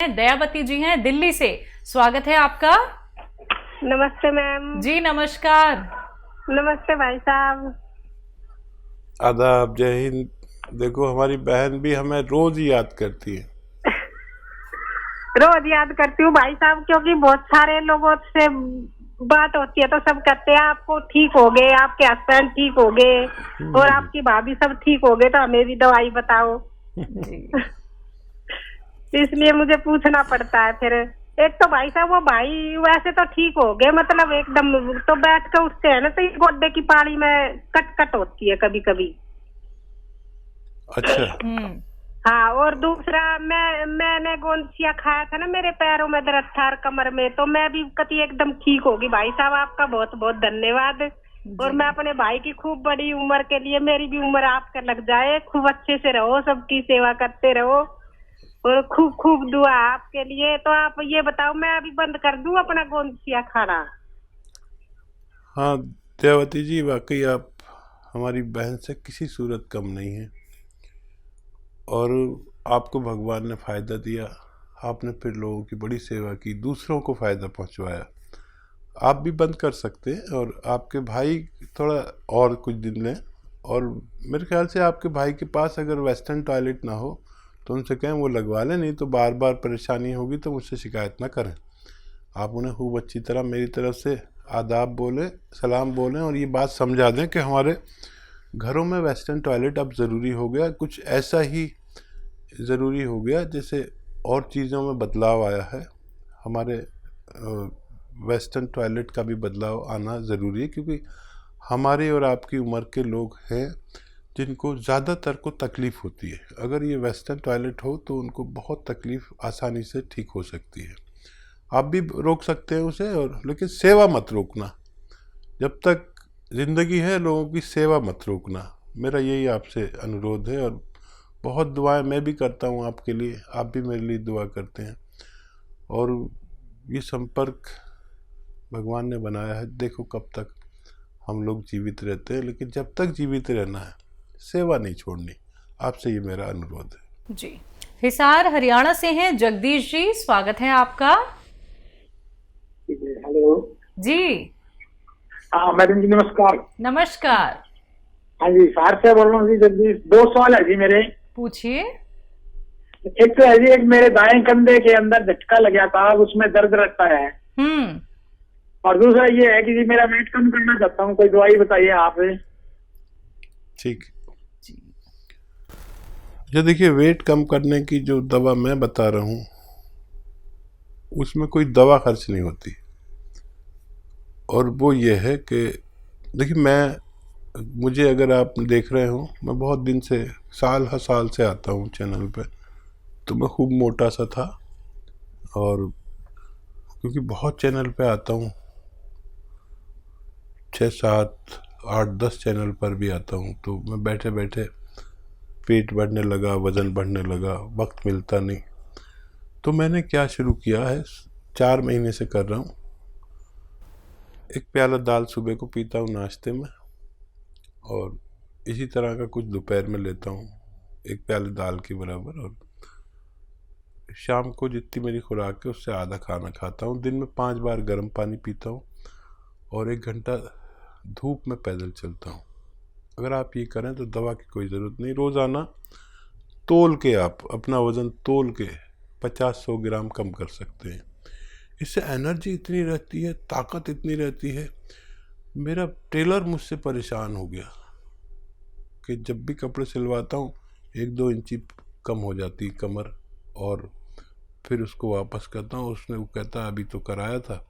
दयावती जी हैं दिल्ली से। स्वागत है आपका। नमस्ते मैम। जी नमस्कार। नमस्ते भाई साहब। आदाब, जय हिंद। देखो, हमारी बहन भी हमें रोज ही याद करती है। रोज याद करती हूँ भाई साहब, क्योंकि बहुत सारे लोगों से बात होती है तो सब कहते हैं आपको ठीक हो गए, आपके हस्बैंड ठीक हो गए और आपकी भाभी सब ठीक हो गए, तो हमें भी दवाई बताओ। जी। इसलिए मुझे पूछना पड़ता है। फिर एक तो भाई साहब वो भाई वैसे तो ठीक हो गए, मतलब एकदम तो बैठ के उठते हैं ना, तो गोड्डे की पाड़ी में कट कट होती है कभी कभी। अच्छा। हाँ, और दूसरा मैंने गोंदसिया खाया था ना, मेरे पैरों में दर्द था और कमर में, तो मैं भी कभी एकदम ठीक होगी। भाई साहब आपका बहुत बहुत धन्यवाद। और मैं अपने भाई की खूब बड़ी उम्र के लिए, मेरी भी उम्र आपका लग जाए, खूब अच्छे से रहो, सबकी सेवा करते रहो और खूब खूब दुआ आपके लिए। तो आप ये बताओ, मैं अभी बंद कर दूं अपना गोंदसिया खाना? हाँ दयावती जी, वाकई आप हमारी बहन से किसी सूरत कम नहीं है और आपको भगवान ने फ़ायदा दिया। आपने फिर लोगों की बड़ी सेवा की, दूसरों को फ़ायदा पहुंचवाया। आप भी बंद कर सकते हैं और आपके भाई थोड़ा और कुछ दिन लें। और मेरे ख्याल से आपके भाई के पास अगर वेस्टर्न टॉयलेट ना हो तो उनसे कहें वो लगवा लें, नहीं तो बार बार परेशानी होगी तो मुझसे शिकायत ना करें। आप उन्हें खूब अच्छी तरह मेरी तरफ से आदाब बोलें, सलाम बोलें और ये बात समझा दें कि हमारे घरों में वेस्टर्न टॉयलेट अब ज़रूरी हो गया, कुछ ऐसा ही ज़रूरी हो गया जैसे और चीज़ों में बदलाव आया है। हमारे वेस्टर्न टॉयलेट का भी बदलाव आना ज़रूरी है, क्योंकि हमारे और आपकी उम्र के लोग हैं जिनको ज़्यादातर को तकलीफ़ होती है। अगर ये वेस्टर्न टॉयलेट हो तो उनको बहुत तकलीफ़ आसानी से ठीक हो सकती है। आप भी रोक सकते हैं उसे, और लेकिन सेवा मत रोकना। जब तक ज़िंदगी है लोगों की सेवा मत रोकना। मेरा यही आपसे अनुरोध है। और बहुत दुआएं मैं भी करता हूं आपके लिए, आप भी मेरे लिए दुआ करते हैं। और ये संपर्क भगवान ने बनाया है। देखो कब तक हम लोग जीवित रहते हैं, लेकिन जब तक जीवित रहना है सेवा नहीं छोड़नी। आपसे ये मेरा अनुरोध है। जी। हिसार हरियाणा से हैं जगदीश जी। स्वागत है आपका। हेलो जी हाँ मैडम जी, नमस्कार। नमस्कार। हाँ जी, सार से बोल रहा हूँ जी। जल्दी 2 सवाल है जी मेरे। पूछिए। एक तो है जी, एक मेरे दाएं कंधे के अंदर झटका लग गया था, उसमें दर्द रहता है। और दूसरा ये है कि जी मेरा वेट कम करना चाहता हूँ, कोई दवाई बताइए आप। ठीक। ये देखिए, वेट कम करने की जो दवा मैं बता रहा हूँ उसमें कोई दवा खर्च नहीं होती। और वो ये है कि देखिए, मुझे अगर आप देख रहे हो, मैं बहुत दिन से साल हर साल से आता हूँ चैनल पे, तो मैं खूब मोटा सा था। और क्योंकि बहुत चैनल पे आता हूँ, 6, 7, 8, 10 चैनल पर भी आता हूँ, तो मैं बैठे बैठे पेट बढ़ने लगा, वज़न बढ़ने लगा, वक्त मिलता नहीं। तो मैंने क्या शुरू किया है, 4 महीने से कर रहा हूँ। 1 प्याला दाल सुबह को पीता हूँ नाश्ते में, और इसी तरह का कुछ दोपहर में लेता हूँ, 1 प्याले दाल के बराबर। और शाम को जितनी मेरी खुराक है उससे आधा खाना खाता हूँ। दिन में 5 बार गर्म पानी पीता हूँ और 1 घंटा धूप में पैदल चलता हूँ। अगर आप ये करें तो दवा की कोई ज़रूरत नहीं। रोज़ाना तोल के, आप अपना वज़न तोल के 50-100 ग्राम कम कर सकते हैं। इससे एनर्जी इतनी रहती है, ताकत इतनी रहती है। मेरा टेलर मुझसे परेशान हो गया कि जब भी कपड़े सिलवाता हूँ 1-2 इंची कम हो जाती कमर, और फिर उसको वापस करता हूँ। वो कहता अभी तो कराया था,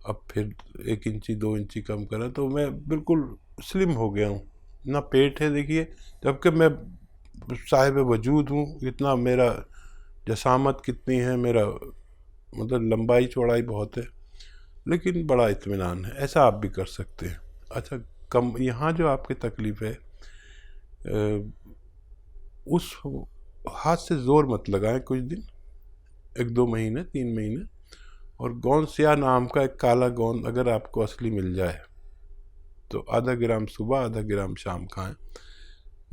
अब फिर 1 इंची 2 इंची कम करा, तो मैं बिल्कुल स्लिम हो गया हूँ। ना पेट है देखिए, जबकि मैं साहिब वजूद हूँ। इतना मेरा जसामत कितनी है, मेरा मतलब लंबाई चौड़ाई बहुत है, लेकिन बड़ा इत्मीनान है। ऐसा आप भी कर सकते हैं। अच्छा, कम यहाँ जो आपकी तकलीफ़ है, उस हाथ से ज़ोर मत लगाएं कुछ दिन, 1-2 महीने 3 महीने। और गोंदसिया नाम का एक काला गोंद अगर आपको असली मिल जाए तो आधा ग्राम सुबह, आधा ग्राम शाम खाएं,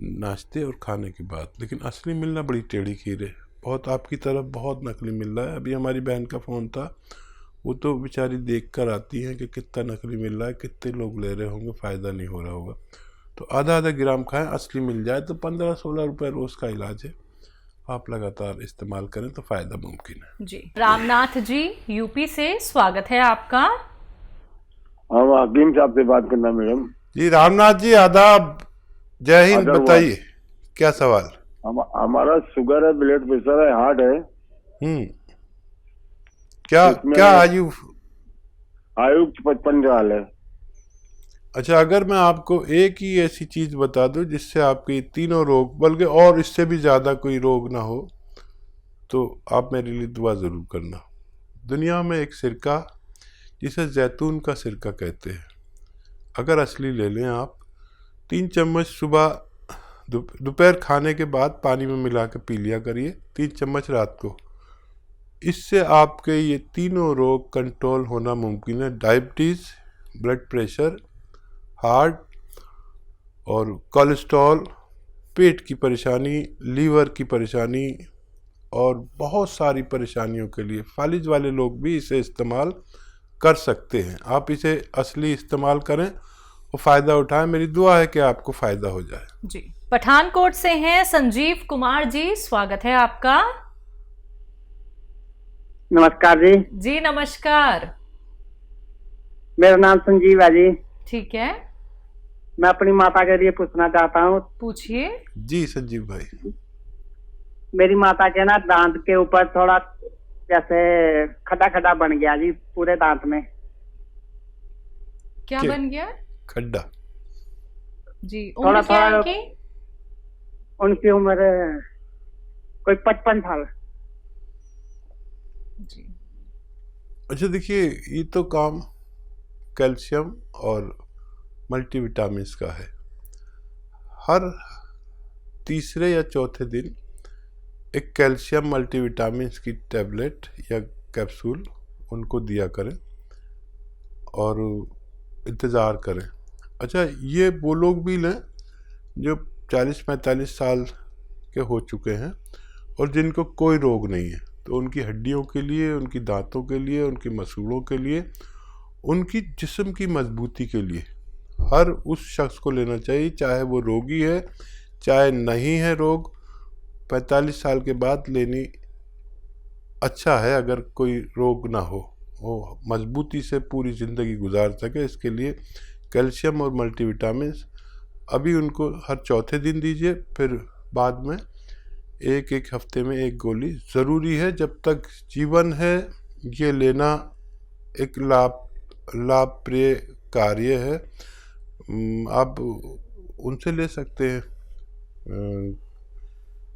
नाश्ते और खाने के बाद। लेकिन असली मिलना बड़ी टेढ़ी खीर है। बहुत आपकी तरफ बहुत नकली मिल रहा है। अभी हमारी बहन का फ़ोन था, वो तो बेचारी देख कर आती हैं कि कितना नकली मिल रहा है, कितने लोग ले रहे होंगे, फ़ायदा नहीं हो रहा होगा। तो आधा आधा ग्राम खाएं, असली मिल जाए तो 15-16 रुपये रोज़ का इलाज है। आप लगातार इस्तेमाल करें तो फ़ायदा मुमकिन है। जी। रामनाथ जी यूपी से स्वागत है आपका। हाँ, हकीम साहब से बात करना मैडम। जी रामनाथ जी आदाब, जय हिंद। बताइए क्या सवाल। हमारा शुगर है, ब्लड प्रेशर है, हार्ट है। क्या आयु 55 साल है। अच्छा, अगर मैं आपको एक ही ऐसी चीज़ बता दूं जिससे आपके तीनों रोग, बल्कि और इससे भी ज़्यादा कोई रोग ना हो, तो आप मेरे लिए दुआ ज़रूर करना। दुनिया में एक सिरका जिसे जैतून का सिरका कहते हैं, अगर असली ले लें आप, 3 चम्मच सुबह दोपहर खाने के बाद पानी में मिला के पी लिया करिए, 3 चम्मच रात को। इससे आपके ये तीनों रोग कंट्रोल होना मुमकिन है। डायबिटीज़, ब्लड प्रेशर, हार्ट और कोलेस्ट्रॉल, पेट की परेशानी, लीवर की परेशानी और बहुत सारी परेशानियों के लिए फालिज वाले लोग भी इसे इस्तेमाल कर सकते हैं। आप इसे असली इस्तेमाल करें और फ़ायदा उठाएं। मेरी दुआ है कि आपको फ़ायदा हो जाए। जी। पठानकोट से हैं संजीव कुमार जी, स्वागत है आपका। नमस्कार जी। जी नमस्कार। मेरा नाम संजीव है जी। ठीक है, मैं अपनी माता के लिए पूछना चाहता हूँ। पूछिए। जी संजीव भाई। मेरी माता के ना दांत के ऊपर थोड़ा जैसे खड्डा खड्डा बन गया जी, पूरे दांत में। क्या बन गया? खड्डा। जी। उम्र क्या है उनकी? उनकी उम्र कोई 55 साल। जी। अच्छा देखिए, ये तो काम कैल्शियम और मल्टीविटामिन्स का है। हर तीसरे या चौथे दिन एक कैल्शियम मल्टीविटामिन्स की टैबलेट या कैप्सूल उनको दिया करें और इंतज़ार करें। अच्छा, ये वो लोग भी लें जो 40-45 साल के हो चुके हैं और जिनको कोई रोग नहीं है, तो उनकी हड्डियों के लिए, उनकी दांतों के लिए, उनकी मसूड़ों के लिए, उनकी जिस्म की मजबूती के लिए हर उस शख्स को लेना चाहिए, चाहे वो रोगी है चाहे नहीं है रोग। 45 साल के बाद लेनी अच्छा है, अगर कोई रोग ना हो, वो मजबूती से पूरी ज़िंदगी गुजार सके। इसके लिए कैल्शियम और मल्टीविटामिन्स अभी उनको हर चौथे दिन दीजिए, फिर बाद में एक हफ्ते में 1 गोली ज़रूरी है। जब तक जीवन है ये लेना एक लाभप्रिय कार्य है। आप उनसे ले सकते हैं,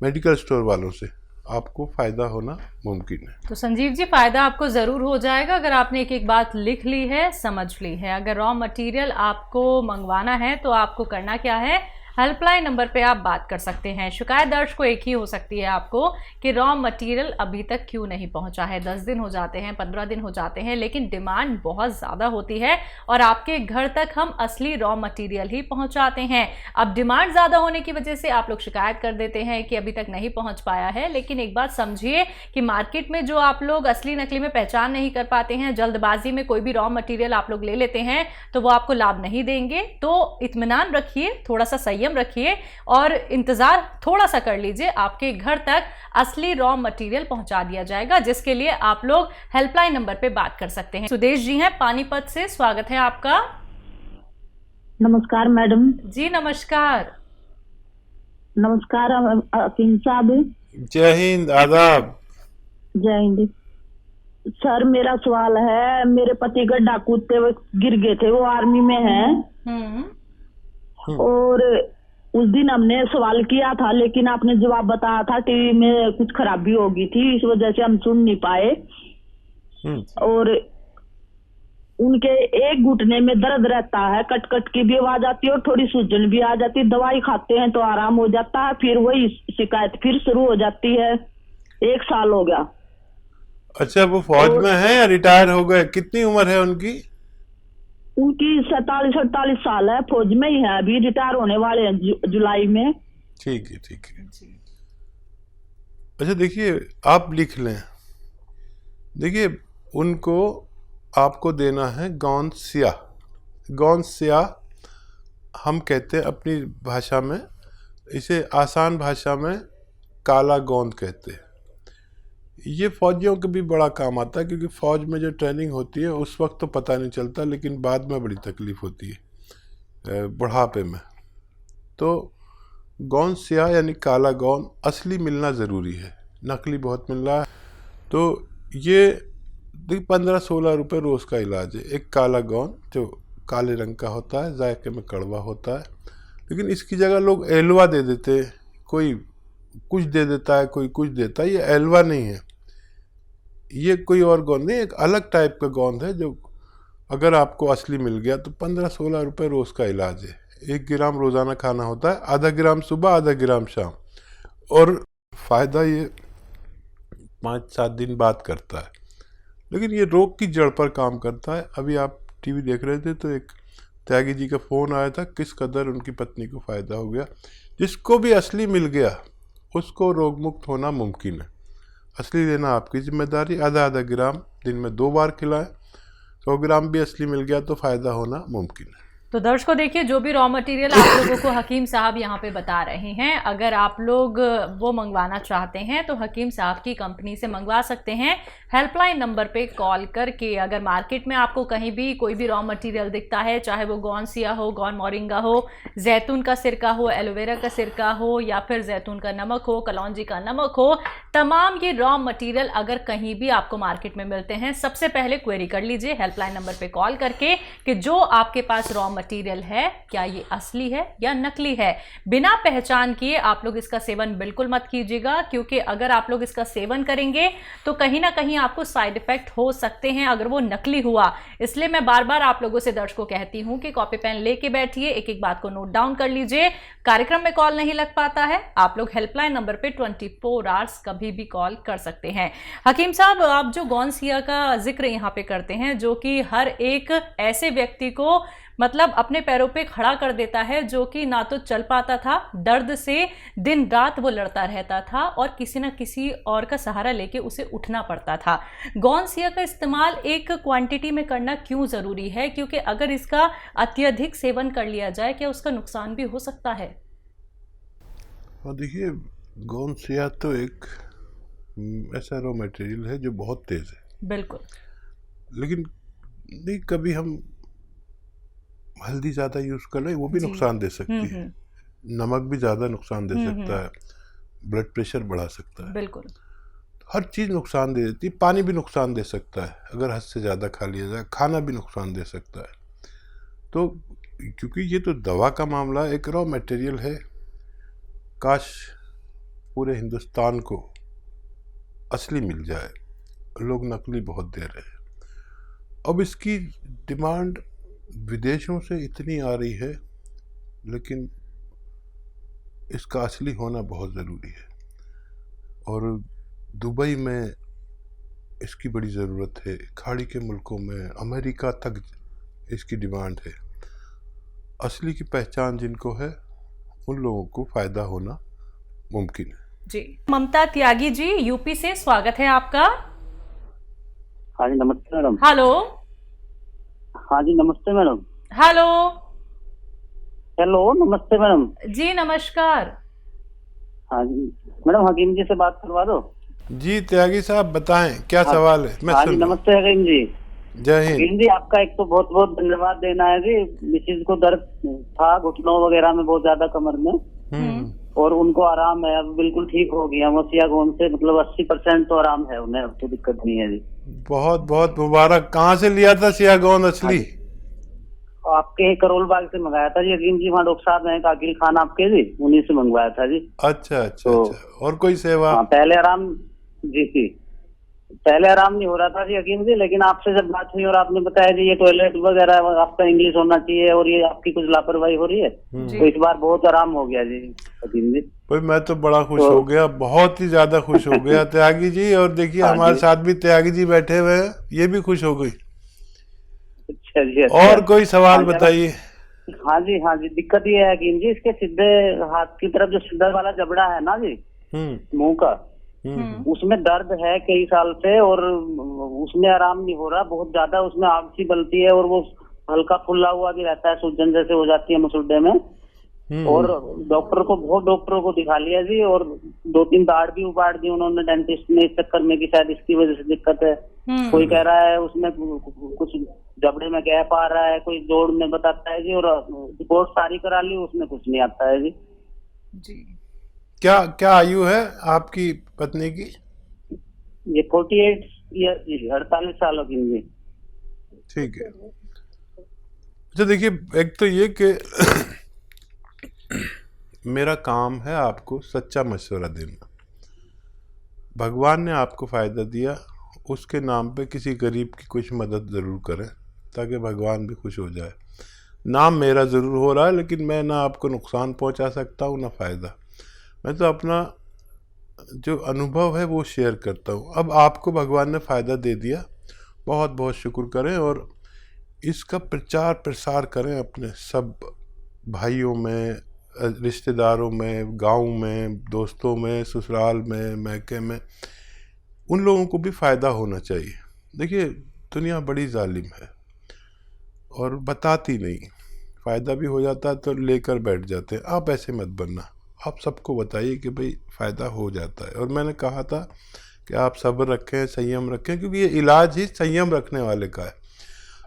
मेडिकल स्टोर वालों से, आपको फ़ायदा होना मुमकिन है। तो संजीव जी, फ़ायदा आपको ज़रूर हो जाएगा अगर आपने एक बात लिख ली है, समझ ली है। अगर रॉ मटेरियल आपको मंगवाना है तो आपको करना क्या है, हेल्पलाइन नंबर पे आप बात कर सकते हैं। शिकायत दर्ज को एक ही हो सकती है आपको कि रॉ मटेरियल अभी तक क्यों नहीं पहुंचा है। 10 दिन हो जाते हैं, 15 दिन हो जाते हैं, लेकिन डिमांड बहुत ज़्यादा होती है और आपके घर तक हम असली रॉ मटेरियल ही पहुंचाते हैं। अब डिमांड ज़्यादा होने की वजह से आप लोग शिकायत कर देते हैं कि अभी तक नहीं पहुँच पाया है, लेकिन एक बात समझिए कि मार्केट में जो आप लोग असली नकली में पहचान नहीं कर पाते हैं, जल्दबाजी में कोई भी रॉ मटेरियल आप लोग ले लेते हैं, तो वो आपको लाभ नहीं देंगे। तो इत्मीनान रखिए, थोड़ा सा संयम रखिए और इंतजार थोड़ा सा कर लीजिए, आपके घर तक असली रॉ मटेरियल पहुंचा दिया जाएगा, जिसके लिए आप लोग हेल्पलाइन नंबर पे बात कर सकते हैं। सुदेश जी हैं पानीपत से, स्वागत है आपका। नमस्कार मैडम जी नमस्कार। नमस्कार हकीम साहब। जय हिंद, आदाब। जय हिंद सर। मेरा सवाल है, मेरे पति गड्ढा कूदते हुए गिर गए थे, वो आर्मी में हैं और उस दिन हमने सवाल किया था, लेकिन आपने जवाब बताया था टीवी में कुछ खराबी होगी थी, इस वजह से हम सुन नहीं पाए। और उनके एक घुटने में दर्द रहता है, कट कट की भी आवाज आती है और थोड़ी सूजन भी आ जाती है। दवाई खाते हैं तो आराम हो जाता है, फिर वही शिकायत फिर शुरू हो जाती है। 1 साल हो गया। अच्छा, वो फौज में है या रिटायर हो गए? कितनी उम्र है उनकी? उनकी 47-48 साल है, फौज में ही है, अभी रिटायर होने वाले हैं जुलाई में। ठीक है, ठीक है। अच्छा देखिए, आप लिख लें। देखिए, उनको आपको देना है गौनसिया। गौनसिया हम कहते हैं अपनी भाषा में, इसे आसान भाषा में काला गोंद कहते हैं। ये फौजियों के भी बड़ा काम आता है, क्योंकि फ़ौज में जो ट्रेनिंग होती है उस वक्त तो पता नहीं चलता, लेकिन बाद में बड़ी तकलीफ़ होती है बुढ़ापे में। तो गौनसिया यानी काला गोंद असली मिलना ज़रूरी है, नकली बहुत मिल रहा है। तो ये 15-16 रुपये रोज़ का इलाज है। एक काला गोंद जो काले रंग का होता है, जायके में कड़वा होता है, लेकिन इसकी जगह लोग एलवा दे देते हैं। कोई कुछ दे देता है, कोई कुछ देता है। ये एलवा नहीं है, ये कोई और गोंद नहीं, एक अलग टाइप का गोंद है जो अगर आपको असली मिल गया तो 15-16 रुपये रोज़ का इलाज है। 1 ग्राम रोज़ाना खाना होता है, आधा ग्राम सुबह, आधा ग्राम शाम, और फ़ायदा ये 5-7 दिन बाद करता है। लेकिन ये रोग की जड़ पर काम करता है। अभी आप टीवी देख रहे थे तो एक त्यागी जी का फ़ोन आया था, किस कदर उनकी पत्नी को फ़ायदा हो गया। जिसको भी असली मिल गया उसको रोग मुक्त होना मुमकिन है। असली लेना आपकी जिम्मेदारी। आधा ग्राम दिन में 2 बार खिलाएं। 100 ग्राम भी असली मिल गया तो फ़ायदा होना मुमकिन है। तो दर्शकों देखिए, जो भी रॉ मटेरियल आप लोगों को हकीम साहब यहाँ पे बता रहे हैं, अगर आप लोग वो मंगवाना चाहते हैं तो हकीम साहब की कंपनी से मंगवा सकते हैं। हेल्पलाइन नंबर पे कॉल करके। अगर मार्केट में आपको कहीं भी कोई भी रॉ मटेरियल दिखता है, चाहे वो गौनसिया हो, गौन मोरिंगा हो, जैतून का सिरका हो, एलोवेरा का सिरका हो, या फिर जैतून का नमक हो, कलौंजी का नमक हो, तमाम ये रॉ मटेरियल अगर कहीं भी आपको मार्केट में मिलते हैं, सबसे पहले क्वेरी कर लीजिए हेल्पलाइन नंबर पे कॉल करके कि जो आपके पास रॉ मटेरियल है क्या ये असली है या नकली है। बिना पहचान किए आप लोग इसका सेवन बिल्कुल मत कीजिएगा, क्योंकि अगर आप लोग इसका सेवन करेंगे तो कहीं ना कहीं आपको साइड इफेक्ट हो सकते हैं अगर वो नकली हुआ। इसलिए मैं बार बार आप लोगों से दर्शकों कहती हूं कि कॉपी पेन लेके बैठिए, एक एक बात को नोट डाउन कर लीजिए। कार्यक्रम में कॉल नहीं लग पाता है, आप लोग हेल्पलाइन नंबर पे 24 आवर्स कभी भी कॉल कर सकते हैं। हकीम साहब, आप जो गौनसिया का जिक्र यहाँ पे करते हैं, जो कि हर एक ऐसे व्यक्ति को मतलब अपने पैरों पे खड़ा कर देता है, जो कि ना तो चल पाता था, दर्द से दिन रात वो लड़ता रहता था और किसी न किसी और का सहारा लेके उसे उठना पड़ता था। गौनसिया का इस्तेमाल एक क्वांटिटी में करना क्यों ज़रूरी है, क्योंकि अगर इसका अत्यधिक सेवन कर लिया जाए क्या उसका नुकसान भी हो सकता है? और देखिए, गौनसिया तो एक ऐसा रॉ मटेरियल है जो बहुत तेज़ है। बिल्कुल। लेकिन नहीं, कभी हम हल्दी ज़्यादा यूज़ कर लें वो भी नुकसान दे सकती है। नमक भी ज़्यादा नुकसान दे सकता है, ब्लड प्रेशर बढ़ा सकता है। बिल्कुल। हर चीज़ नुकसान दे देती है। पानी भी नुकसान दे सकता है अगर हद से ज़्यादा खा लिया जाए। खाना भी नुकसान दे सकता है। तो क्योंकि ये तो दवा का मामला एक रॉ मटेरियल है, काश पूरे हिंदुस्तान को असली मिल जाए। लोग नकली बहुत दे रहे हैं। अब इसकी डिमांड विदेशों से इतनी आ रही है, लेकिन इसका असली होना बहुत ज़रूरी है। और दुबई में इसकी बड़ी ज़रूरत है, खाड़ी के मुल्कों में, अमेरिका तक इसकी डिमांड है। असली की पहचान जिनको है उन लोगों को फ़ायदा होना मुमकिन है। जी। ममता त्यागी जी, यूपी से स्वागत है आपका। हाँ जी, नमस्ते मैडम। हेलो। हाँ जी, नमस्ते मैडम। हेलो। हेलो, नमस्ते मैडम जी, नमस्कार। हाँ जी मैडम, हकीम जी से बात करवा दो। जी त्यागी साहब, बताएं क्या सवाल है। मैं हाँ जी, सुन रहा हूं। नमस्ते हकीम जी। जय हिंद। हकीम जी, आपका एक तो बहुत बहुत धन्यवाद देना है जी। मिसिज को दर्द था घुटनों वगैरह में बहुत ज्यादा, कमर में, और उनको आराम है, अब बिल्कुल ठीक हो गया। मोसिया गोंद से मतलब 80% तो आराम है उन्हें, अब तो दिक्कत नहीं है जी। बहुत बहुत मुबारक। कहाँ से लिया था सियागोंद असली? आपके करोल बाग से मंगाया था जी हकीम जी। वहाँ डॉक्टर साहब हैं काकिल खान आपके जी, उन्हीं से मंगवाया था जी। अच्छा अच्छा अच्छा। और कोई सेवा? हाँ, पहले आराम जी, पहले आराम नहीं हो रहा था जी हकीम जी, लेकिन आपसे जब बात हुई और आपने बताया जी ये टॉयलेट वगैरह आपका इंग्लिश होना चाहिए और ये आपकी कुछ लापरवाही हो रही है, तो इस बार बहुत आराम हो गया जी हकीम जी। भाई मैं तो बड़ा खुश हो गया, बहुत ही ज्यादा खुश हो गया त्यागी जी। और देखिए हमारे साथ भी त्यागी जी बैठे हुए हैं, ये भी खुश हो गई। अच्छा जी। और कोई सवाल बताइए। हाँ जी, हाँ जी। दिक्कत ये है हकीम जी, इसके सीधे हाथ की तरफ जो सीधा वाला जबड़ा है ना जी मुंह का, उसमें दर्द है कई साल से और उसमें आराम नहीं हो रहा, बहुत ज्यादा उसमें आग सी बनती है और वो हल्का फुल्ला हुआ भी रहता है, सूजन जैसे हो जाती है मसूड़े में। और बहुत डॉक्टरों को दिखा लिया जी, और 2-3 दाढ़ भी उपाड़ दी उन्होंने डेंटिस्ट ने, इस चक्कर में कि शायद इसकी वजह से दिक्कत है। कोई कह रहा है उसमें कुछ जबड़े में गैप आ रहा है, कोई जोड़ में बताता है जी, और रिपोर्ट सारी करा ली, उसमें कुछ नहीं आता है जी। क्या आयु है आपकी पत्नी की? ये 48 ईयर जी, 48 सालों की जी। ठीक है। अच्छा देखिए, एक तो ये कि मेरा काम है आपको सच्चा मशवरा देना। भगवान ने आपको फ़ायदा दिया, उसके नाम पे किसी गरीब की कुछ मदद ज़रूर करें ताकि भगवान भी खुश हो जाए। नाम मेरा ज़रूर हो रहा है, लेकिन मैं ना आपको नुकसान पहुंचा सकता हूं ना फ़ायदा। मैं तो अपना जो अनुभव है वो शेयर करता हूं। अब आपको भगवान ने फ़ायदा दे दिया, बहुत बहुत शुक्र करें और इसका प्रचार प्रसार करें अपने सब भाइयों में, रिश्तेदारों में, गांव में, दोस्तों में, ससुराल में, मैके में। उन लोगों को भी फ़ायदा होना चाहिए। देखिए, दुनिया बड़ी जालिम है और बताती नहीं। फ़ायदा भी हो जाता है तो लेकर बैठ जाते हैं। आप ऐसे मत बनना, आप सबको बताइए कि भाई फ़ायदा हो जाता है। और मैंने कहा था कि आप सब्र रखें, संयम रखें, क्योंकि ये इलाज ही संयम रखने वाले का है।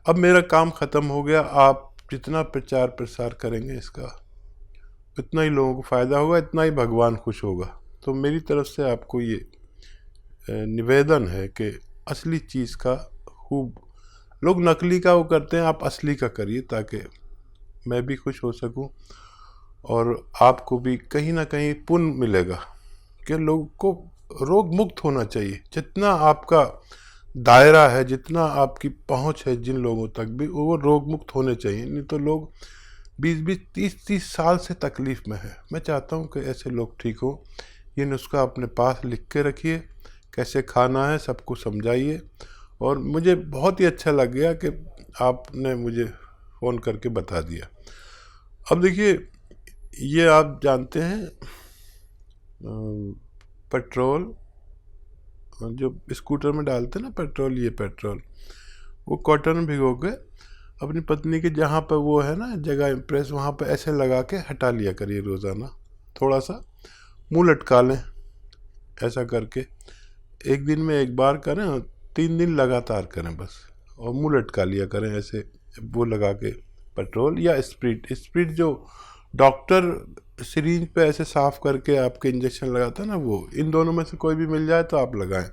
अब मेरा काम ख़त्म हो गया। आप जितना प्रचार प्रसार करेंगे इसका, उतना ही लोगों को फ़ायदा होगा, इतना ही भगवान खुश होगा। तो मेरी तरफ से आपको ये निवेदन है कि असली चीज़ का खूब, लोग नकली का वो करते हैं, आप असली का करिए ताकि मैं भी खुश हो सकूं और आपको भी कहीं ना कहीं पुण्य मिलेगा कि लोगों को रोग मुक्त होना चाहिए। जितना आपका दायरा है, जितना आपकी पहुंच है जिन लोगों तक भी, वो रोग मुक्त होने चाहिए। नहीं तो लोग 20-20, 30-30 साल से तकलीफ़ में है। मैं चाहता हूं कि ऐसे लोग ठीक हो। ये नुस्खा अपने पास लिख के रखिए, कैसे खाना है सबको समझाइए। और मुझे बहुत ही अच्छा लग गया कि आपने मुझे फ़ोन करके बता दिया। अब देखिए, ये आप जानते हैं पेट्रोल जो स्कूटर में डालते हैं ना पेट्रोल, ये पेट्रोल वो कॉटन में भिगो के अपनी पत्नी के जहाँ पर वो है ना जगह इम्प्रेस, वहाँ पर ऐसे लगा के हटा लिया करिए रोज़ाना। थोड़ा सा मुंह लटका लें, ऐसा करके 1 दिन में 1 बार करें और 3 दिन लगातार करें बस, और मुंह लटका लिया करें ऐसे वो लगा के पेट्रोल या स्प्रिट जो डॉक्टर सिरिंज पे ऐसे साफ करके आपके इंजेक्शन लगाता है ना, वो इन दोनों में से कोई भी मिल जाए तो आप लगाएं।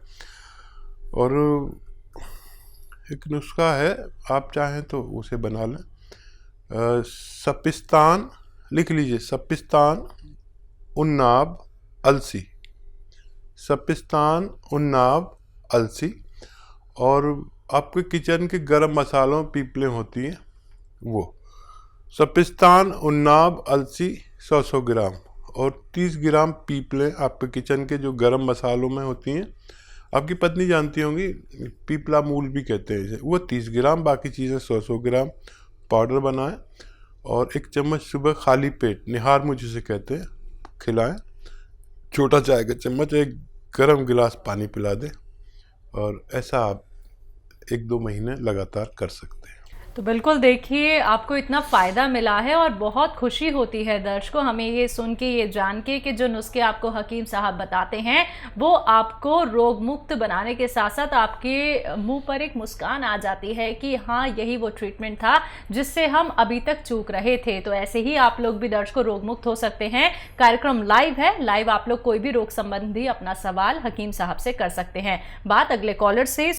और एक नुस्खा है, आप चाहें तो उसे बना लें। सपिस्तान लिख लीजिए, सपिस्तान उन्नाब अलसी, सपिस्तान उन्नाब अलसी। और आपके किचन के गरम मसालों पीपलें होती हैं, वो सपिस्तान उन्नाब अलसी 100 ग्राम और 30 ग्राम पीपलें आपके किचन के जो गरम मसालों में होती हैं। आपकी पत्नी जानती होंगी, पीपला मूल भी कहते हैं इसे, वो 30 ग्राम, बाकी चीज़ें 100 ग्राम पाउडर बनाएं और 1 चम्मच सुबह खाली पेट, निहार मुझ जिसे कहते हैं, खिलाएं। छोटा चाय का चम्मच 1 गर्म गिलास पानी पिला दें। और ऐसा आप 1-2 महीने लगातार कर सकते हैं। तो बिल्कुल देखिए, आपको इतना फ़ायदा मिला है और बहुत खुशी होती है दर्शकों हमें ये सुन के, ये जान के कि जो नुस्खे आपको हकीम साहब बताते हैं वो आपको रोग मुक्त बनाने के साथ साथ आपके मुंह पर एक मुस्कान आ जाती है कि हाँ, यही वो ट्रीटमेंट था जिससे हम अभी तक चूक रहे थे। तो ऐसे ही आप लोग भी दर्शकों रोग मुक्त हो सकते हैं। कार्यक्रम लाइव है, लाइव आप लोग कोई भी रोग संबंधी अपना सवाल हकीम साहब से कर सकते हैं। बात अगले कॉलर से